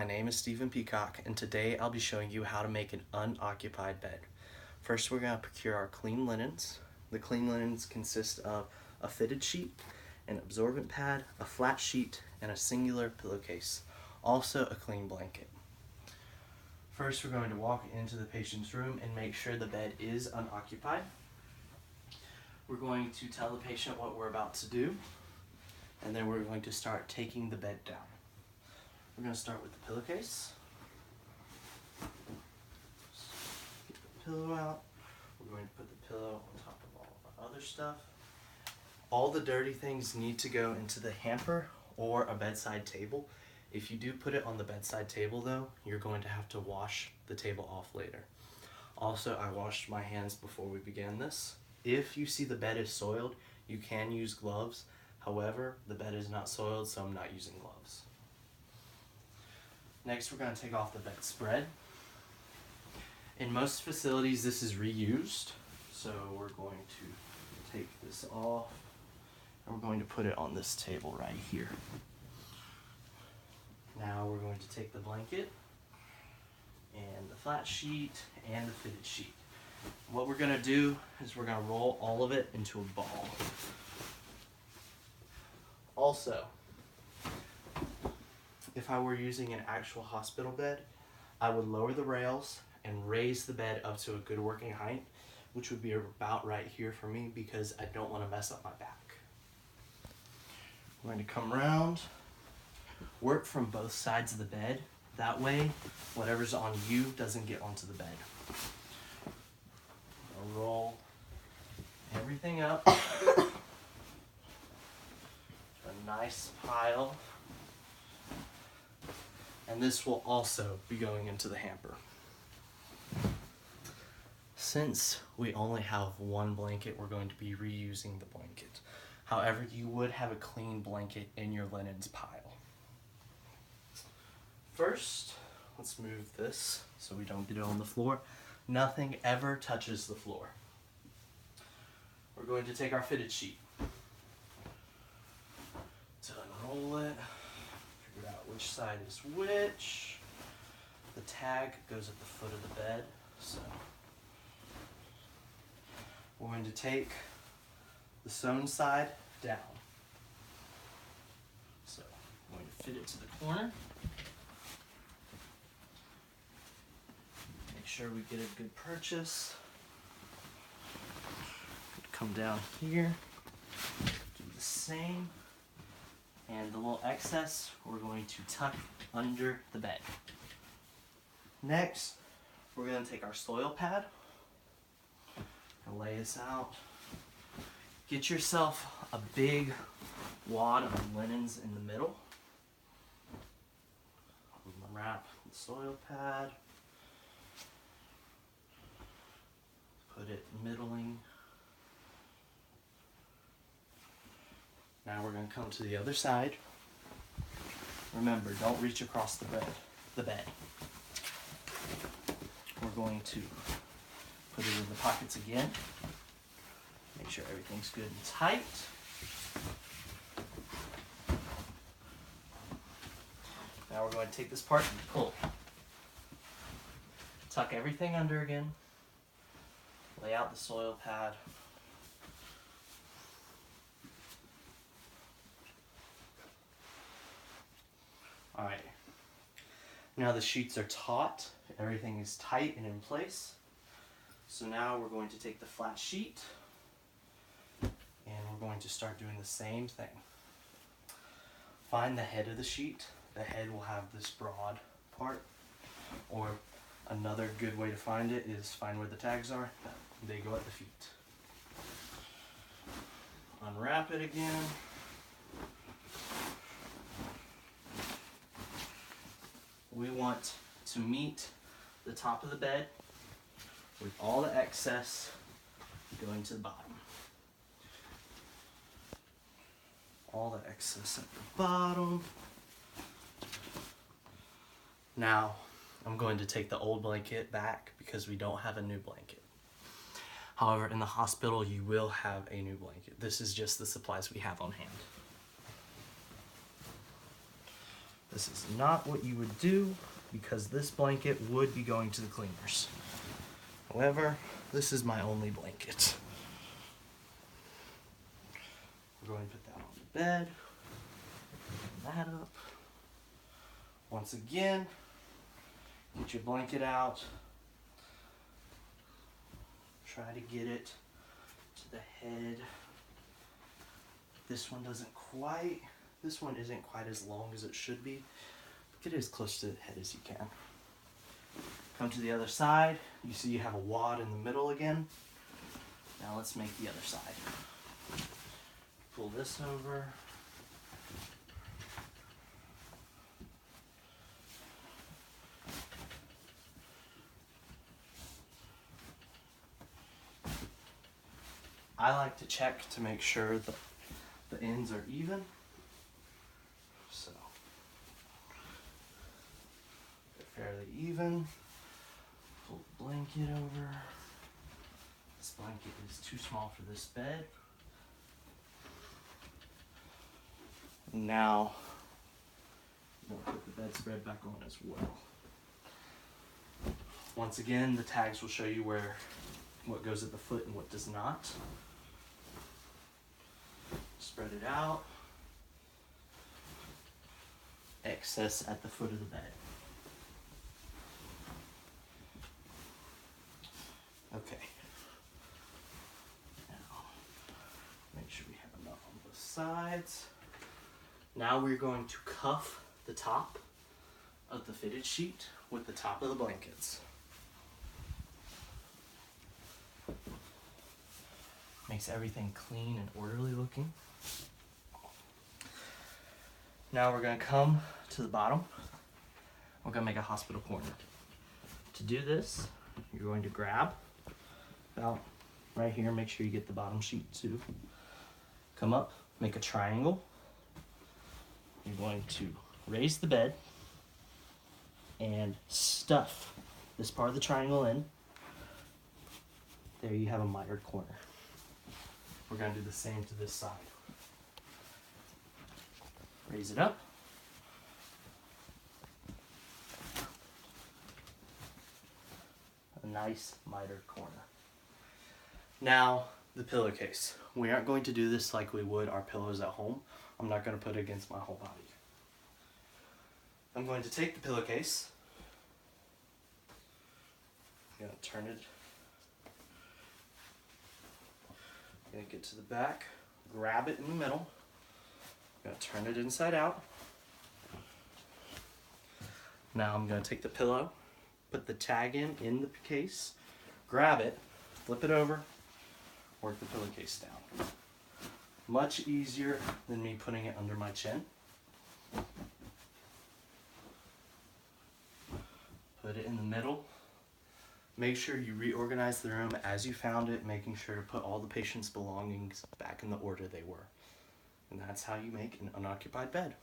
my name is Stephen Peacock, and today I'll be showing you how to make an unoccupied bed. First, we're going to procure our clean linens. The clean linens consist of a fitted sheet, an absorbent pad, a flat sheet, and a singular pillowcase. Also a clean blanket. First, we're going to walk into the patient's room and make sure the bed is unoccupied. We're going to tell the patient what we're about to do, and then we're going to start taking the bed down. We're going to start with the pillowcase. Get the pillow out. We're going to put the pillow on top of all of our other stuff. All the dirty things need to go into the hamper or a bedside table. If you do put it on the bedside table though, you're going to have to wash the table off later. Also, I washed my hands before we began this. If you see the bed is soiled, you can use gloves. However, the bed is not soiled, so I'm not using gloves. Next, we're going to take off the bedspread. In most facilities, this is reused. So we're going to take this off, and we're going to put it on this table right here. Now we're going to take the blanket, and the flat sheet, and the fitted sheet. What we're going to do is we're going to roll all of it into a ball. Also, if I were using an actual hospital bed, I would lower the rails and raise the bed up to a good working height, which would be about right here for me because I don't want to mess up my back. I'm going to come around, work from both sides of the bed. That way, whatever's on you doesn't get onto the bed. I'll roll everything up to a nice pile. And this will also be going into the hamper. Since we only have one blanket, we're going to be reusing the blanket. However, you would have a clean blanket in your linens pile. First, let's move this so we don't get it on the floor. Nothing ever touches the floor. We're going to take our fitted sheet. To unroll it. Figure out which side is which. The tag goes at the foot of the bed, so we're going to take the sewn side down. So I'm going to fit it to the corner. Make sure we get a good purchase. Come down here, do the same. And the little excess, we're going to tuck under the bed. Next, we're going to take our soil pad and lay this out. Get yourself a big wad of linens in the middle. Wrap the soil pad. Put it middling. Now we're going to come to the other side. Remember, don't reach across the bed. We're going to put it in the pockets again. Make sure everything's good and tight. Now we're going to take this part and pull. Tuck everything under again. Lay out the soil pad. Alright, now the sheets are taut, everything is tight and in place. So now we're going to take the flat sheet and we're going to start doing the same thing. Find the head of the sheet. The head will have this broad part, or another good way to find it is find where the tags are. They go at the feet. Unwrap it again. We want to meet the top of the bed with all the excess going to the bottom. All the excess at the bottom. Now, I'm going to take the old blanket back because we don't have a new blanket. However, in the hospital, you will have a new blanket. This is just the supplies we have on hand. This is not what you would do because this blanket would be going to the cleaners. However, this is my only blanket. We're going to put that on the bed. Open that up. Once again, get your blanket out. Try to get it to the head. This one isn't quite as long as it should be. Get it as close to the head as you can. Come to the other side. You see you have a wad in the middle again. Now let's make the other side. Pull this over. I like to check to make sure the ends are even. So, they're fairly even. Pull the blanket over. This blanket is too small for this bed. Now, I'm going to put the bedspread back on as well. Once again, the tags will show you what goes at the foot and what does not. Spread it out. Excess at the foot of the bed. Okay. Now, make sure we have enough on both sides. Now we're going to cuff the top of the fitted sheet with the top of the blankets. Makes everything clean and orderly looking. Now we're going to come to the bottom. We're going to make a hospital corner. To do this, you're going to grab about right here. Make sure you get the bottom sheet too. Come up, make a triangle. You're going to raise the bed and stuff this part of the triangle in. There you have a mitered corner. We're going to do the same to this side. Raise it up. A nice mitered corner. Now, the pillowcase. We aren't going to do this like we would our pillows at home. I'm not going to put it against my whole body. I'm going to take the pillowcase. I'm going to turn it. I'm going to get to the back, grab it in the middle. I'm going to turn it inside out. Now I'm going to take the pillow, put the tag in the case, grab it, flip it over, work the pillowcase down. Much easier than me putting it under my chin. Put it in the middle. Make sure you reorganize the room as you found it, making sure to put all the patient's belongings back in the order they were. And that's how you make an unoccupied bed.